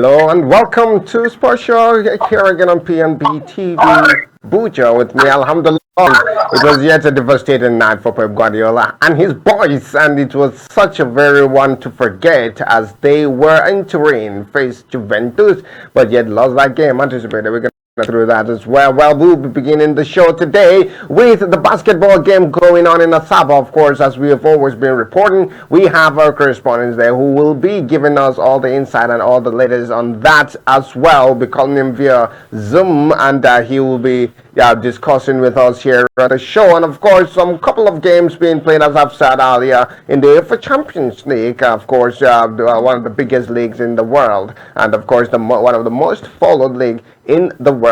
Hello and welcome to Sports Show here again on P&B TV Buja with me, Alhamdulillah. It was yet a devastating night for Pep Guardiola and his boys, and it was such a very one to forget as they were entering face Juventus, but yet lost that game. Anticipated we're going through that as well. Well, we'll be beginning the show today with the basketball game going on in Asaba. Of course, as we have always been reporting, we have our correspondents there who will be giving us all the insight and all the latest on that as well. We'll be calling him via Zoom, and he will be discussing with us here at the show. And of course, some couple of games being played, as I've said earlier, in the UEFA Champions League. Of course, one of the biggest leagues in the world, and of course, one of the most followed league in the world.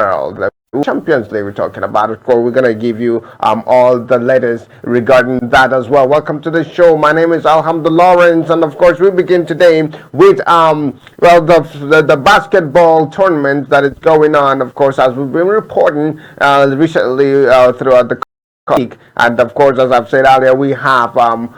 Champions League we're talking about. Of course, we're going to give you all the latest regarding that as well. Welcome to the show. My name is Alhamdulillah Lawrence, and of course we begin today with the basketball tournament that is going on, of course, as we've been reporting recently throughout the league. And of course, as I've said earlier, we have our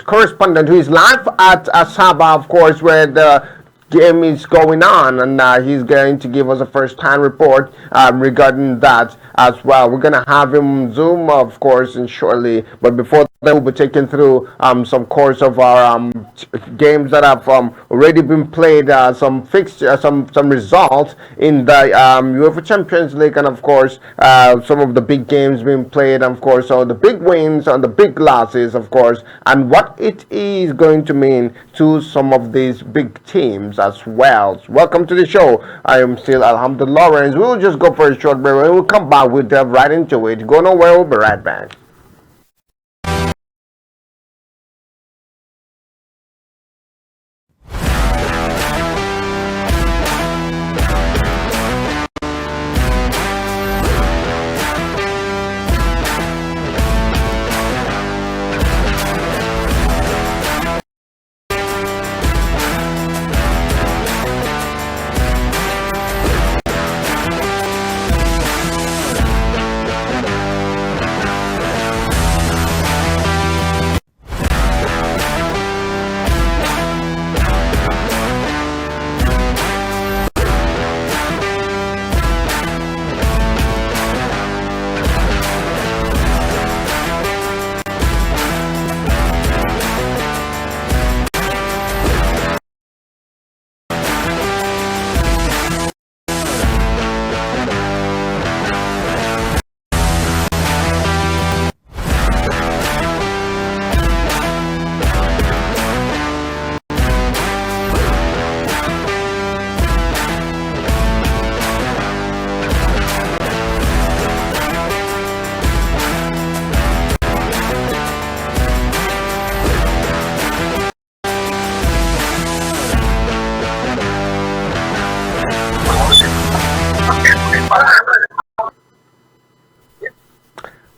correspondent who is live at Asaba, of course, where the game is going on, and he's going to give us a first-hand report regarding that as well. We're going to have him Zoom, of course, and shortly, but before that, we'll be taking through some course of our games that have already been played, some fixtures, some results in the UEFA Champions League, and of course some of the big games being played, and of course all the big wins and the big losses, of course, and what it is going to mean to some of these big teams as well. So welcome to the show. I am still Alhamdulillah Lawrence. We'll just go for a short break. When we'll come back, we'll delve right into it. Go nowhere, we'll be right back.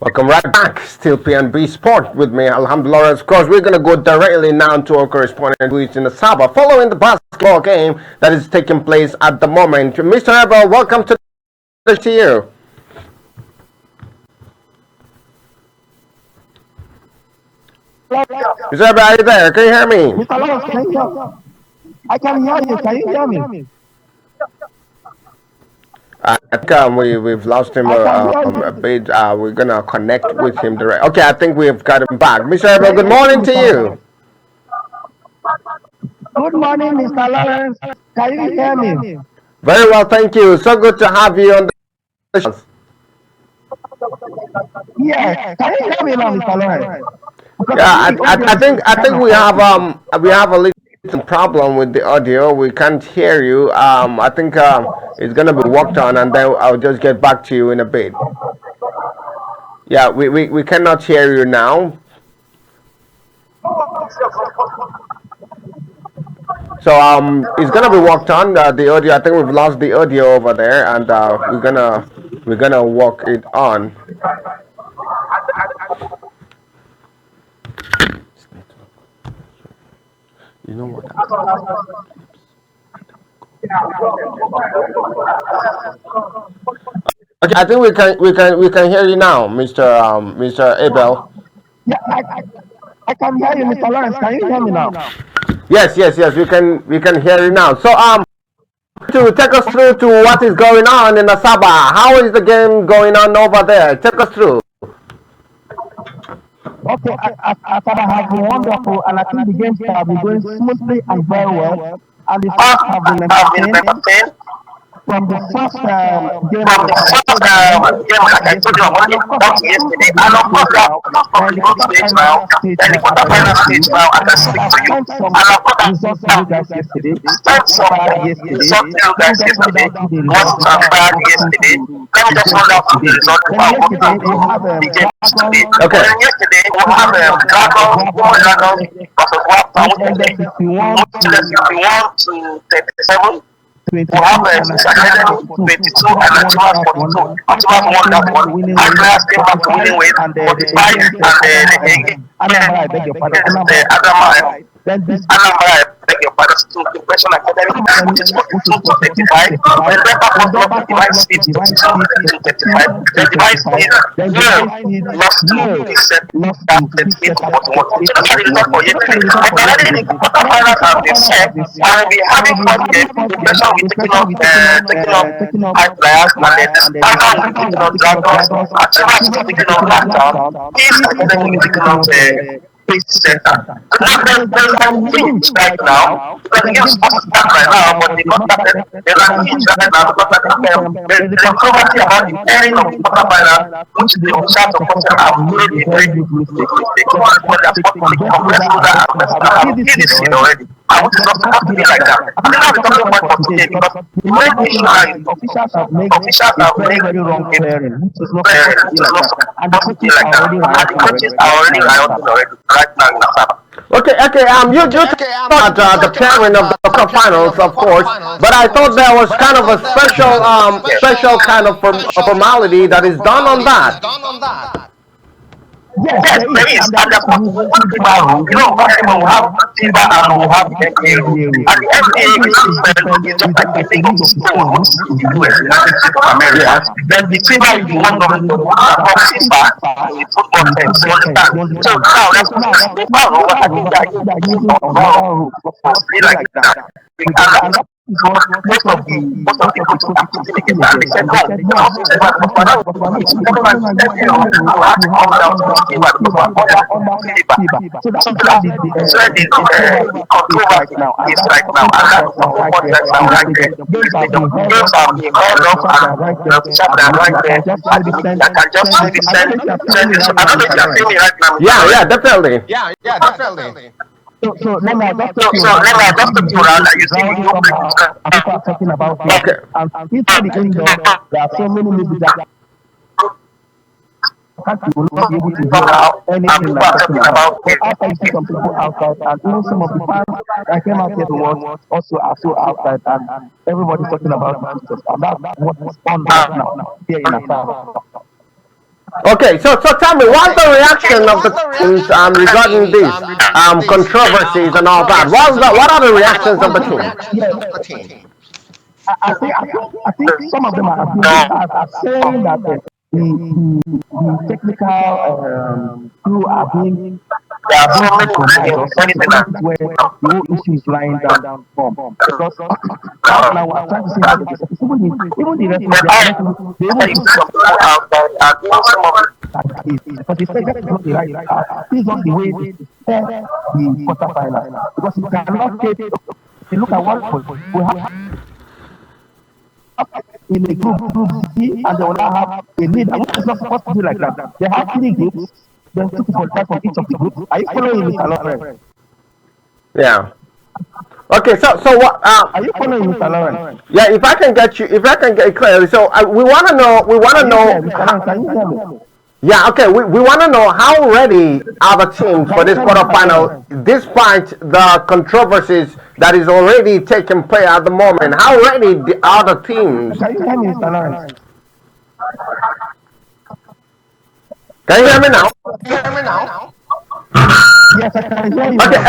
Welcome right back. Still P&B Sports with me, Alhamdulillah. Of course, we're going to go directly now to our correspondent who is in the Sabah following the basketball game that is taking place at the moment. Mr. Abel, welcome to you. Mr. Abel, are you there? Can you hear me? Mr. Lawrence, I can hear you. Can you hear me? I think we've lost him a bit. We're going to connect with him direct. Okay, I think we've got him back. Mr. Abel, good morning to you. Good morning, Mr. Lawrence. Can you hear me? Very well, thank you. So good to have you on the show. Yes. Can you hear me now, Mr. Lawrence? Yeah, I think we have a little problem with the audio. We can't hear you. I think it's gonna be worked on, and then I'll just get back to you in a bit. Yeah, we cannot hear you now. So it's gonna be worked on the audio. I think we've lost the audio over there, and we're gonna work it on. You know what? Okay, I think we can hear you now, Mr. Abel. Yeah, I can hear you, Mr. Lawrence. Can you hear me now? Yes, we can hear you now. So to take us through to what is going on in Asaba. How is the game going on over there? Take us through. Okay, Asaba have been wonderful, and I think the games have been going smoothly and very well. And the fans have been entertained from the first game, From like the I first told you on Monday, game, up like to I told you yesterday. on And Monday, of course, we up are to through yesterday, to the and group of course, stage we are now. not We're from in the the group stage now. quarterfinal stage Then the now, as I quarterfinal speak to stage you. now, as I And of course, speak I've to you. sent some And of course, results to you guys yesterday. sent What some transpired yesterday. results to you Let me guys just run yesterday. down through the What results before I transpired go through yesterday? to Let me the just games run of down through the today. results Then before I go yesterday through we to have the games Dragon today. Okay. Then yesterday, we have versus Dragon, Women Wapper, Dragon versus Wapper, which which ended ended 51 to 51 to 37. We 22, have and Six Achievers Academy 42. 22 Achievers and won Achievers that one. 42. High Achievers Flyer won came that back one. to winning High ways Flyers came back to 45, winning with and 45 against and Anambra, I beg your pardon, the Anambra Adama 45. Then this Anambra, I beg your pardon, to Depression Academy, Academy, which is which 42 is to 42 to 35. 35. Then Better Then Force lost Delta to Force Divine lost to Speed Divine 22 Speed to 32 35. to Then Divine 35. Speed Then yeah, Divine Speed lost to Yale Peace lost to 38 Peace to 41. So 38 those to are the results 41. for So those are yesterday. the results But for already the yesterday. Now the quarterfinals have been quarterfinals set. have been And set, we'll be and having we'll be first having game. first game. Depression will be taking Depression up will be taking up High Flyers, and then Flyers, and then Dragon will be Dragon will taking be up taking up Dragons. Dragons. Achievers will be Achievers will be taking up taking up Blacktown. Blacktown. Peace Peace Academy Academy will will be be taking taking up up Peace Peace Center. Center. So And now there's there's an an heat heat right right now. now, Because the because game's games supposed have to to start start right right now, now, but but they've they've not not started. started. There's There's an an heat heat right right now now because because there's there's the a controversy controversy about the about the pairing pairing of of the the quarterfinals, quarterfinals, which which the the official official supporters supporters have have made made a a very very big big mistake. mistake. Because Because they're supposed to they're take supposed to from take best from loser best and loser best and seed, best and star we and see we this see seed this seed already. already. And And it's which is not not supposed supposed to to be be like like that. that. I I think think that's that's the the talking talking point point for for today, today because because the the main main talking issue now now is is officials have made officials a have very, made very it wrong pairing, which is not supposed to which be is like not that. And the supposed to be coaches like are that. already And the rioting coaches already are right already now in rioting Asaba. already right now in Asaba. Okay. You talking about the pairing of the quarterfinals, of course, but I thought there was kind of a special kind of formality that is done on that. Yes, Yes, there is, there is. and they're And they're supposed to supposed use to use FIBA FIBA rules. rules. You know, One last time time we'll we have have FIBA FIBA and and we'll we have have the NBA rules. NBA rules. And the And the NBA NBA is system different is with just like regards the to legal league of system football, was which moved is to in the the US, United United States States of of America. Yes. America. Then the The FIBA FIFA is is the the one one government governing of FIFA FIFA in football in terms. You football terms. understand? You So understand? now So that's now that FIFA rules FIFA I think rules, they I are think they using are to using run another rule for was us to be be like like that. that. And that is what most of the coaches are kicking Kicking against. against. And And they they said, said, no, no, we but we're not using FIBA. No, no, you you have to come down to FIBA because we're under FIBA. So that is where the controversy is right now. And that's the talking point right now, right there in the stadium. Games are being held up, and the officials are right there at the meeting. I can just maybe send this. I don't know if you're feeling me right now, Mr. Lawrence. Yeah, definitely. So let me just So take you so around, let me and you just see the take you game around is and you see the rowdy new somehow, place. and people are talking about it. Okay. And inside the indoor, there are so many music that you will not be able to hear Somehow, and anything people I'm are talking talking about. about But it. outside, you see some people outside, and even some of the fans that came out here to watch also are so outside, and everybody's talking about Jesus. And that's what is on right now here in Asaba. Okay, so tell me, what's the reaction of the teams regarding these controversies and all that? What are the reactions of the team? Yeah, I think some of them are saying that the technical crew There are are being so many compromised or many something. That is where the whole issue is lying down from. Because right now we're trying to see how they get it. Even the referees, they are not even, they even took some people outside and even some of that is because they said that is not the right. This is not the way they prepare the quarterfinals. Because you cannot take. You look at what we have in a group C, and they will now have a leader, which is not supposed to be like that. They have three groups, then two people from each of the groups. Are you following Mr. Lawrence? Yeah. Okay, so what? Are you following Mr. Lawrence? Yeah, if I can get clearly, so we want to know, Are you there, Mr. Lawrence? Can you hear me? Yeah, okay, we want to know how ready are the teams for Can you this hear Mr. quarterfinal, Lawrence? despite the controversies that is already taking place at the moment. How ready are the teams? Can you hear me, Mr. Lawrence? Can you hear me now? Yes, I can hear you Okay, now.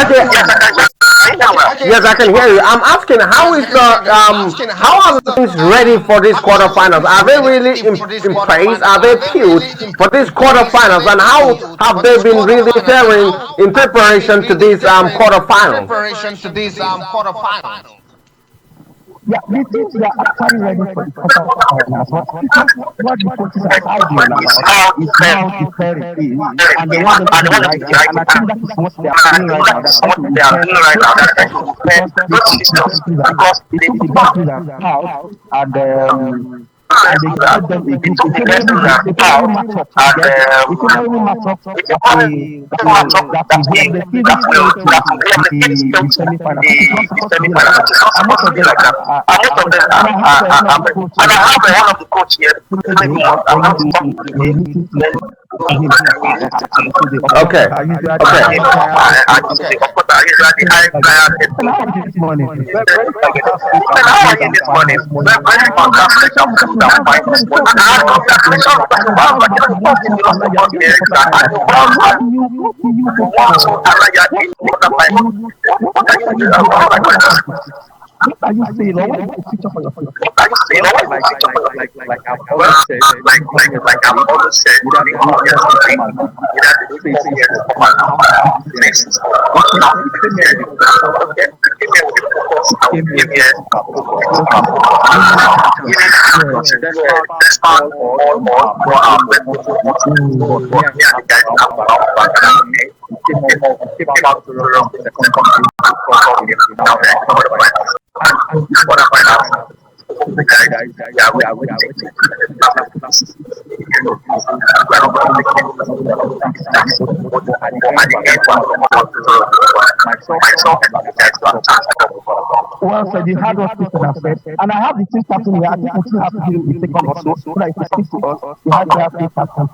yes, I can hear you. I'm asking how are the teams ready for these quarterfinals? Are they really in place? Are they peeled for these quarterfinals? And how have they been really faring in preparation to these quarterfinals? Yeah, the teams that are actually ready for the quarter finals. What the coaches are arguing about is how the fair it is, and they want them to be right. And I think that is what they are doing right now. They're trying to repair those systems because they took the best players, they took the best players out, and they gave them a group, a favorable matchup. Yes, a favorable matchup that will help them even play to the semi-final, which is not supposed to be like that. And most of them are better. And I have one of the coach here telling me when you listen to him Okay. I usually Okay. and I have this morning. Very fantastic and fine this morning. And congratulations because we have and now that you want to Alaya in the quarter final. What do you hope for? What are you saying? Or what is the future for your future? Like I've always said, without Well said, you had what Christian has said. And I have the team captain here. I think we still have to give him a second or so that he can speak to us. We have the team captain,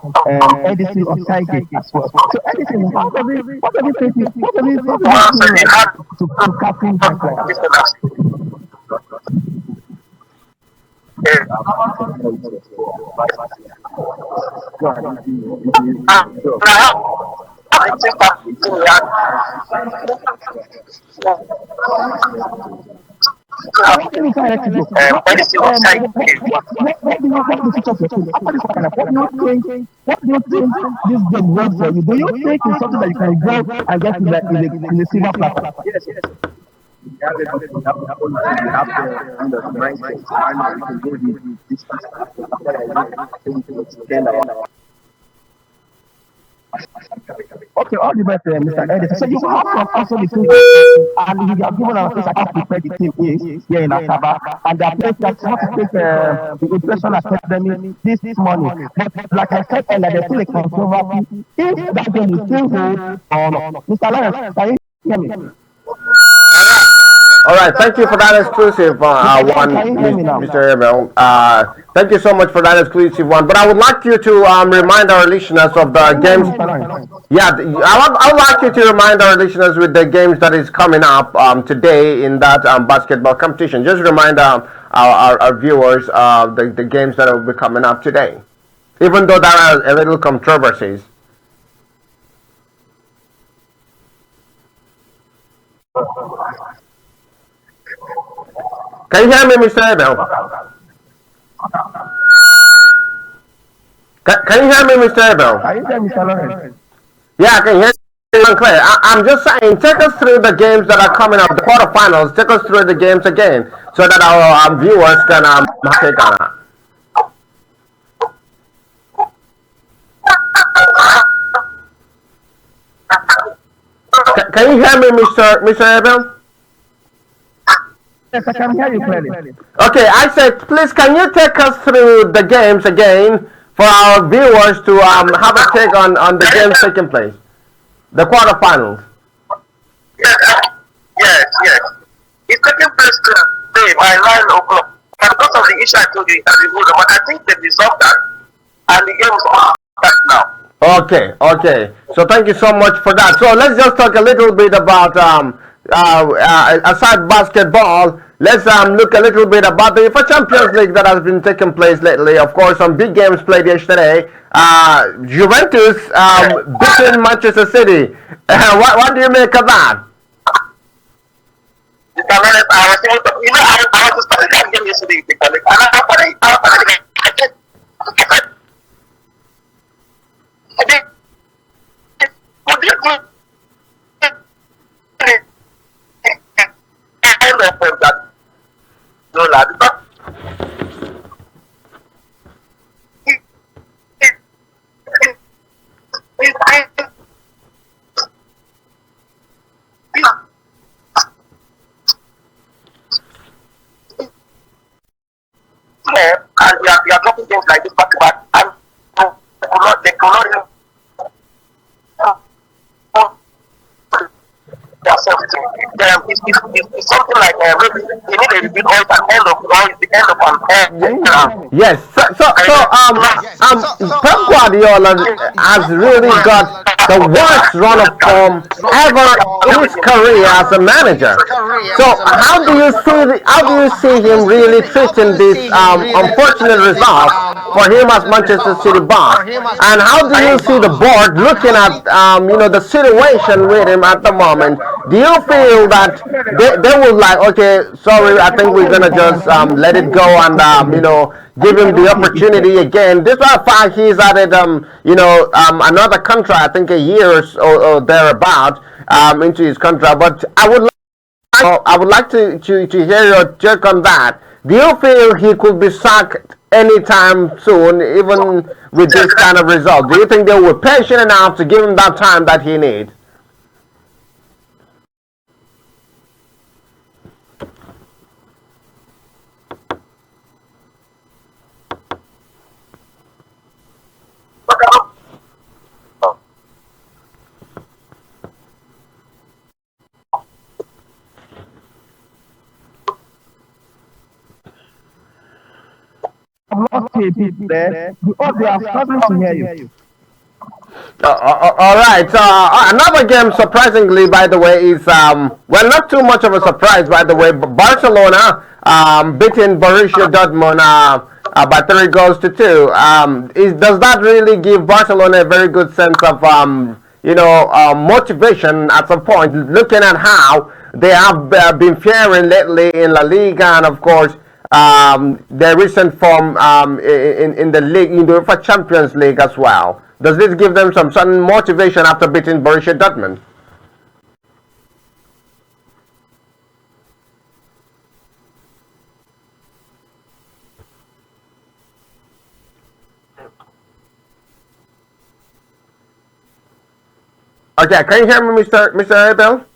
Edison of Tiger as well. So Edison, what does it take you to captain this What do you think this game works for you? Do you think it's something that you can go and get in the silver platter? Yes. You have the mindset. I know you can go this Okay, all the best, Mr. Edison. So you have from also the team, and you have given us how prepared the team is here in Asaba, and they are playing that how to take the Impression Academy this morning. But like I said earlier, there's still a controversy. If that game is still hold or not. Mr. Lawrence, can you hear me? All right, thank you for that exclusive one, Mr. Abel. Thank you so much for that exclusive one. But I would like you to remind our listeners of the games. Yeah, I would like you to remind our listeners with the games that is coming up today in that basketball competition. Just remind our viewers the games that will be coming up today, even though there are a little controversies. Can you hear me, Mr. Abel? Can you hear me, Mr. Abel? Can you hear me, Mr. Lawrence? Yeah, I can hear you clear. I'm just saying, take us through the games that are coming up, the quarterfinals. Take us through the games again, so that our viewers can take on it. Can you hear me, Mr. Abel? Yes, I can hear you clearly. Okay, I said, please, can you take us through the games again for our viewers to have a take on the games taking place, the quarterfinals? Yes. It's taking place today by 9 o'clock. And because of the issue I told you at the hold but I think they resolved that, and the game is on back now. Okay. So thank you so much for that. So let's just talk a little bit about aside basketball. Let's look a little bit about the UEFA Champions League that has been taking place lately. Of course, some big games played yesterday. Juventus beating Manchester City. What do you make of that? I was studying that game yesterday, and Villa because and we are dropping things like this back to back, and they could not even themselves to it's something like maybe they need a repeat all the end of all the end of an end. Yes. Pep Guardiola has really got the worst run of form ever in his career as a manager. So how do you see him really treating this unfortunate result for him as Manchester City boss? And how do you see the board looking at the situation with him at the moment? Do you feel that they will like, okay, sorry, I think we're gonna just let it go and give him the opportunity again? Despite the fact he's added another contract, I think a year or thereabout into his contract. But I would like to hear your take on that. Do you feel he could be sacked anytime soon, even with this kind of result? Do you think they were patient enough to give him that time that he needs? I've lost a bit there because they are struggling to hear you. All right. Another game, surprisingly, by the way, is well, not too much of a surprise, by the way. But Barcelona beating Borussia Dortmund by 3-2. Does that really give Barcelona a very good sense of motivation at some point, looking at how they have been faring lately in La Liga, and of course their recent form in the league, in the UEFA Champions League as well? Does this give them some sudden motivation after beating Borussia Dortmund? Okay, can you hear me, Mr. Abel?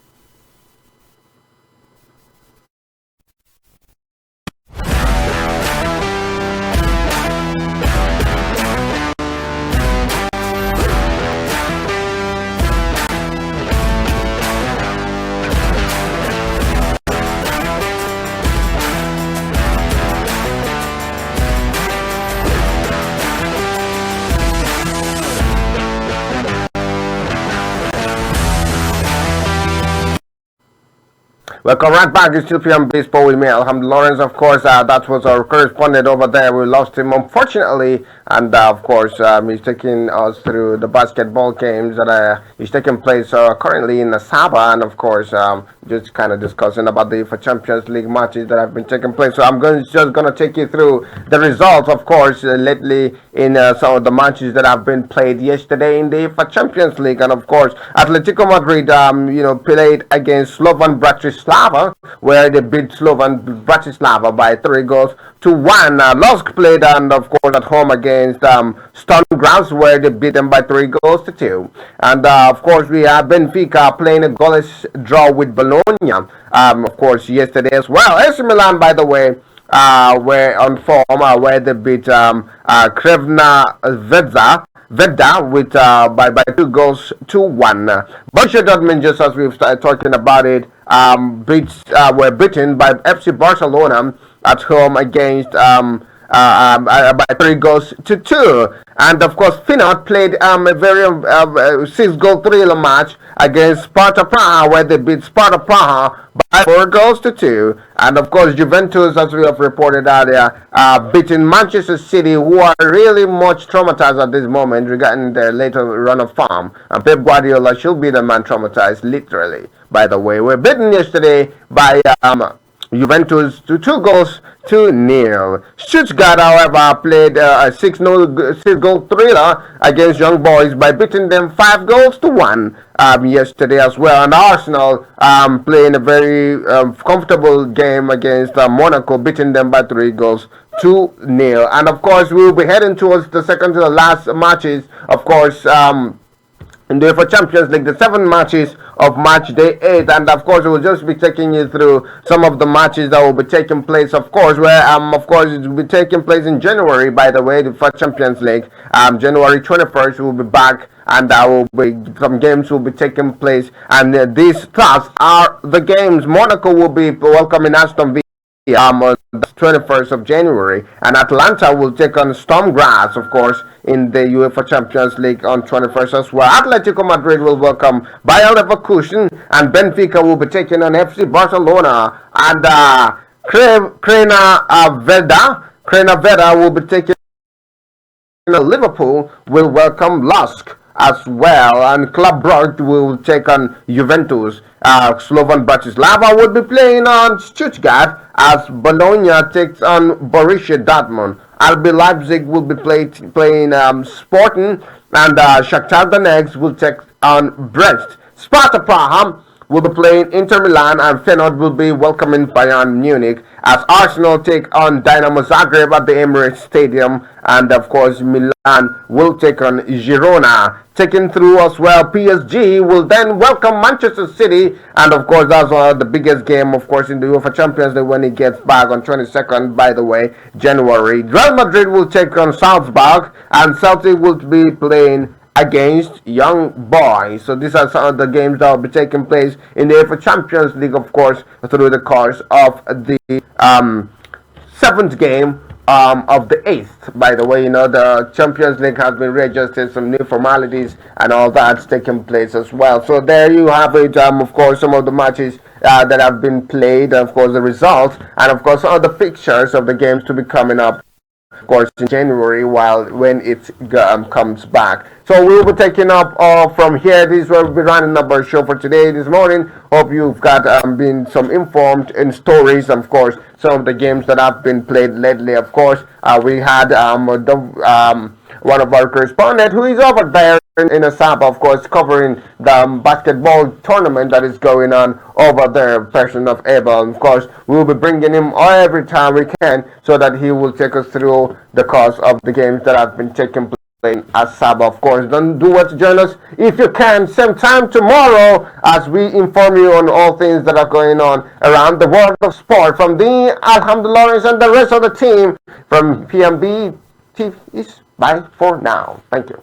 Welcome right back. It's still P&B Sports with me, Alhamdulillah Lawrence. Of course, that was our correspondent over there. We lost him, unfortunately, and of course, he's taking us through the basketball games that is taking place currently in Sabah, and of course, just kind of discussing about the UEFA Champions League matches that have been taking place. So I'm just going to take you through the results, of course, lately in some of the matches that have been played yesterday in the UEFA Champions League, and of course, Atletico Madrid, played against Slovan Bratislava, where they beat Slovan Bratislava by 3-1. Lusk played, and of course, at home against Stone Grounds, where they beat them by 3-2. And of course, we have Benfica playing a goalless draw with Bologna, of course, yesterday as well. AC Milan, by the way, were on form, where they beat Crvena Zvezda with by 2-1. Borussia Dortmund, just as we've started talking about it, were beaten by FC Barcelona at home against by 3-2. And of course, Feyenoord played a very 6-goal thriller match against Sparta Praha, where they beat Sparta Praha by 4-2. And of course, Juventus, as we have reported earlier, beating Manchester City, who are really much traumatized at this moment regarding their later run of form. And Pep Guardiola should be the man traumatized, literally. By the way, we're beaten yesterday by Juventus to 2-1. 2-0. Stuttgart, however, played a 6-goal thriller against Young Boys by beating them 5-1 yesterday as well. And Arsenal playing a very comfortable game against Monaco, beating them by 3-2. And of course, we will be heading towards the second to the last matches. Of course, in the UEFA Champions League, the 7 matches of match day 8, and of course we'll just be taking you through some of the matches that will be taking place, of course, where of course it will be taking place in January, by the way, the UEFA Champions League. January 21st we'll be back, and some games will be taking place, and these stars are the games. Monaco will be welcoming Aston Villa on the 21st of January, and Atlanta will take on Stormgrass, of course, in the UEFA Champions League on 21st as well. Atletico Madrid will welcome Bayer Leverkusen, and Benfica will be taking on FC Barcelona, and Crena Veda will be taking on Liverpool will welcome Lusk as well, and Club Brugge will take on Juventus. Slovan Bratislava will be playing on Stuttgart as Bologna takes on Borussia Dortmund. RB Leipzig will be playing Sporting, and Shakhtar Donetsk will take on Brest. Sparta Praha will be playing Inter Milan, and Feyenoord will be welcoming Bayern Munich as Arsenal take on Dynamo Zagreb at the Emirates Stadium, and of course Milan will take on Girona. Taken through as well, PSG will then welcome Manchester City, and of course that's the biggest game, of course, in the UEFA Champions League when it gets back on 22nd, by the way, January. Real Madrid will take on Salzburg, and Celtic will be playing against Young Boys. So these are some of the games that will be taking place in the UEFA Champions League, of course, through the course of the 7th game of the 8th. By the way, you know, the Champions League has been readjusted, some new formalities and all that's taking place as well. So there you have it, of course, some of the matches that have been played, of course the results, and of course all the pictures of the games to be coming up, of course, in January, when it comes back. So we will be taking up from here. This is where we'll be running up our show for today, this morning. Hope you've got been some informed in stories, of course, some of the games that have been played lately. Of course, we had one of our correspondents who is over there in Asaba, of course, covering the basketball tournament that is going on over there, person of Abel. Of course, we will be bringing him every time we can so that he will take us through the course of the games that have been taking place in Asaba. Of course, don't do what to join us if you can, same time tomorrow, as we inform you on all things that are going on around the world of sport from the Alhamdulillah and the rest of the team from P&B TV. Bye for now. Thank you.